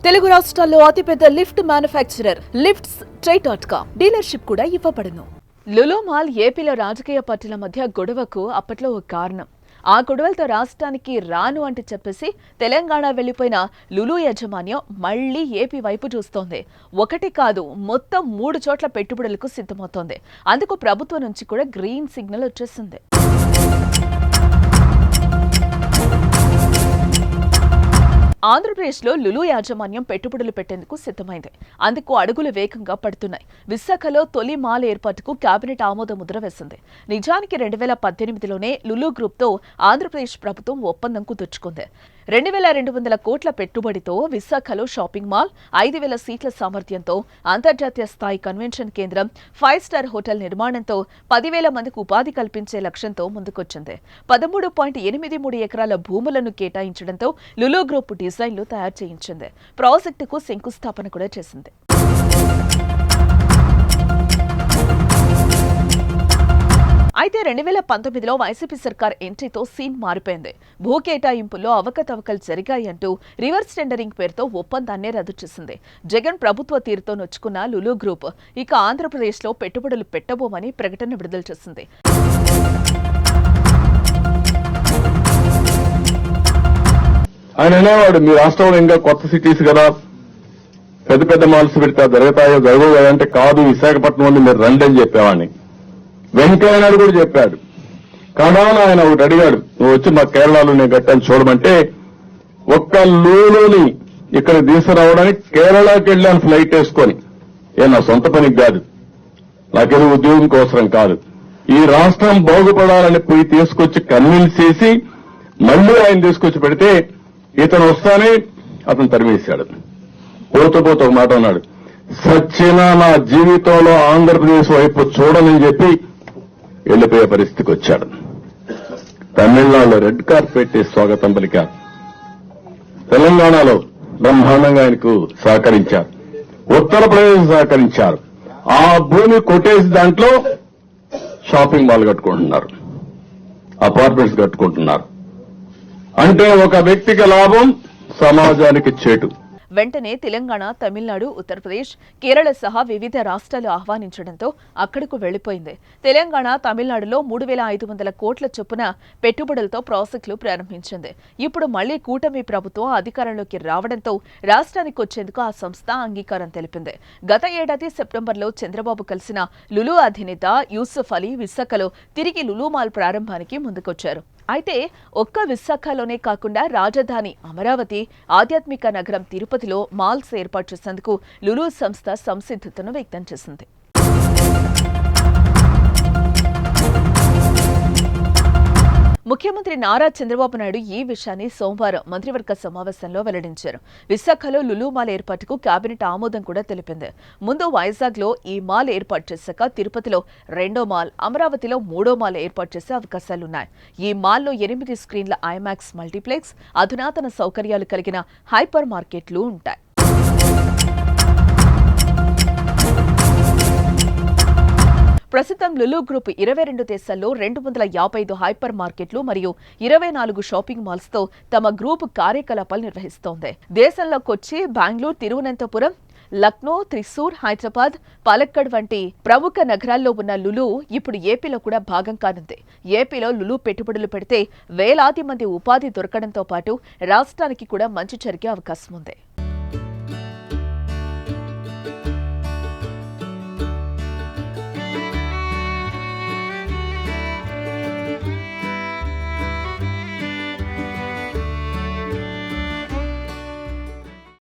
తెలుగు రాష్ట్రాల్లో అతిపెద్ద lift manufacturer lifts ట్రై.com dealership కూడా ఇవ్వబడును. లులు మాల్ ఏపీలో రాజకీయ పార్టీల మధ్య గొడవకు అప్పట్లో ఒక కారణం. ఆ గొడవలతో రాష్ట్రానికి రాను అంటే చెప్పేసి తెలంగాణ వెళ్లిపోయిన లులు యాజమాన్యం మళ్లీ ఏపీ వైపు చూస్తోంది. ఒకటి కాదు, మొత్తం 3 చోట్ల పెట్టుబడులకు సిద్ధమవుతోంది. అందుకు ప్రభుత్వం నుంచి కూడా గ్రీన్ సిగ్నల్ వచ్చేసింది. ఆంధ్రప్రదేశ్లో లులు యాజమాన్యం పెట్టుబడులు పెట్టేందుకు సిద్ధమైంది. అందుకు అడుగులు వేగంగా పడుతున్నాయి. విశాఖలో తొలి మాల్ ఏర్పాటుకు కేబినెట్ ఆమోద ముద్ర వేసింది. నిజానికి 2018లోనే లులు గ్రూప్తో ఆంధ్రప్రదేశ్ ప్రభుత్వం ఒప్పందం కుదుర్చుకుంది. 2200 కోట్ల పెట్టుబడితో విశాఖలో షాపింగ్ మాల్, 5000 సీట్ల సామర్థ్యంతో అంతర్జాతీయ స్థాయి కన్వెన్షన్ కేంద్రం, 5 స్టార్ హోటల్ నిర్మాణంతో 10,000 మందికి ఉపాధి కల్పించే లక్ష్యంతో ముందుకొచ్చింది. 13.83 ఎకరాల భూములను కేటాయించడంతో లులు గ్రూప్ డిజైన్లు తయారు చేయించింది. ప్రాజెక్టుకు శంకుస్థాపన కూడా చేసింది. అయితే 2019లో వైసీపీ సర్కార్ ఎంట్రీతో సీన్ మారిపోయింది. భూ కేటాయింపుల్లో అవకతవకలు జరిగాయంటూ రివర్స్ టెండరింగ్ పేరుతో ఒప్పందాన్ని రద్దు చేసింది. జగన్ ప్రభుత్వ తీరుతో నొచ్చుకున్న లులు గ్రూప్ ఇక ఆంధ్రప్రదేశ్లో పెట్టుబడులు పెట్టబోమని ప్రకటన విడుదల చేసింది. ఆయన అనేవాడు, మీ రాష్ట్రంలో ఇంకా కొత్త సిటీస్ కదా, పెద్ద పెద్ద మాల్స్ పెడితే జరుగుతాయో జరగవు కదా అంటే, కాదు విశాఖపట్నం నుండి మీరు రండి అని చెప్పేవాడిని. వెంకయ్య నాయుడు కూడా చెప్పాడు. కడాన ఆయన ఒకటి అడిగాడు, నువ్వు వచ్చి మా కేరళలో నేను కట్టాను చూడమంటే, ఒక్క లూలుని ఇక్కడ తీసుకురావడానికి కేరళకి వెళ్ళాను ఫ్లైట్ వేసుకొని. నా సొంత పనికి కాదు, నాకేదో ఉద్యోగం కోసరం కాదు, ఈ రాష్ట్రం బాగుపడాలని పోయి తీసుకొచ్చి కన్విన్స్ చేసి మళ్లీ ఆయన తీసుకొచ్చి పెడితే ఇతను వస్తానే అతను తరిమేశాడు. పోతూ పోతూ ఒక మాట అన్నాడు, సచ్చినా నా జీవితంలో ఆంధ్రప్రదేశ్ వైపు చూడనని చెప్పి వెళ్లిపోయే పరిస్థితికి వచ్చాడు. తమిళనాడులో రెడ్ కార్పెట్ స్వాగతం పలికారు. తెలంగాణలో బ్రహ్మాండంగా ఆయనకు సహకరించారు. ఉత్తరప్రదేశ్ సహకరించారు. ఆ భూమి కొట్టేసి దాంట్లో షాపింగ్ మాల్ కట్టుకుంటున్నారు, అపార్ట్మెంట్స్ కట్టుకుంటున్నారు. అంటే ఒక వ్యక్తికి లాభం, సమాజానికి చేటు. వెంటనే తెలంగాణ, తమిళనాడు, ఉత్తరప్రదేశ్, కేరళ సహా వివిధ రాష్ట్రాలు ఆహ్వానించడంతో అక్కడకు వెళ్లిపోయింది. తెలంగాణ, తమిళనాడులో 3,500 కోట్ల చొప్పున పెట్టుబడులతో ప్రాజెక్టులు ప్రారంభించింది. ఇప్పుడు మళ్లీ కూటమి ప్రభుత్వం అధికారంలోకి రావడంతో రాష్ట్రానికి వచ్చేందుకు ఆ సంస్థ అంగీకారం తెలిపింది. గత ఏడాది సెప్టెంబర్లో చంద్రబాబు కలిసిన లులు అధినేత యూసుఫ్ అలీ విశాఖలో తిరిగి లులు మాల్ ప్రారంభానికి ముందుకొచ్చారు. అయితే ఒక్క విశాఖలోనే కాకుండా రాజధాని అమరావతి, ఆధ్యాత్మిక నగరం తిరుపతిలో మాల్స్ ఏర్పాటు చేసేందుకు లులు సంస్థ సంసిద్ధతను వ్యక్తం చేసింది. ముఖ్యమంత్రి నారా చంద్రబాబు నాయుడు ఈ విషయాన్ని సోమవారం మంత్రివర్గ సమావేశంలో వెల్లడించారు. విశాఖలో లులు మాల్ ఏర్పాటుకు కేబినెట్ ఆమోదం కూడా తెలిపింది. ముందు వైజాగ్లో ఈ మాల్ ఏర్పాటు చేశాక తిరుపతిలో 2వ మాల్, అమరావతిలో 3వ మాల్ ఏర్పాటు చేసే అవకాశాలున్నాయి. ఈ మాల్లో 8 స్క్రీన్ల ఐమాక్స్ మల్టీప్లెక్స్, అధునాతన సౌకర్యాలు కలిగిన హైపర్ మార్కెట్లు ఉంటాయి. ప్రస్తుతం లులు గ్రూప్ 22 దేశాల్లో 255 హైపర్ మార్కెట్లు మరియు 24 షాపింగ్ మాల్స్ తో తమ గ్రూప్ కార్యకలాపాలు నిర్వహిస్తోంది. దేశంలో కొచ్చి, బెంగళూరు, తిరువనంతపురం, లక్నో, త్రిశూర్, హైదరాబాద్, పాలక్కడ్ వంటి ప్రముఖ నగరాల్లో ఉన్న లులు ఇప్పుడు ఏపీలో కూడా భాగం కానుంది. ఏపీలో లులు పెట్టుబడులు పెడితే వేలాది మంది ఉపాధి దొరకడంతో పాటు రాష్ట్రానికి కూడా మంచి జరిగే అవకాశం ఉంది.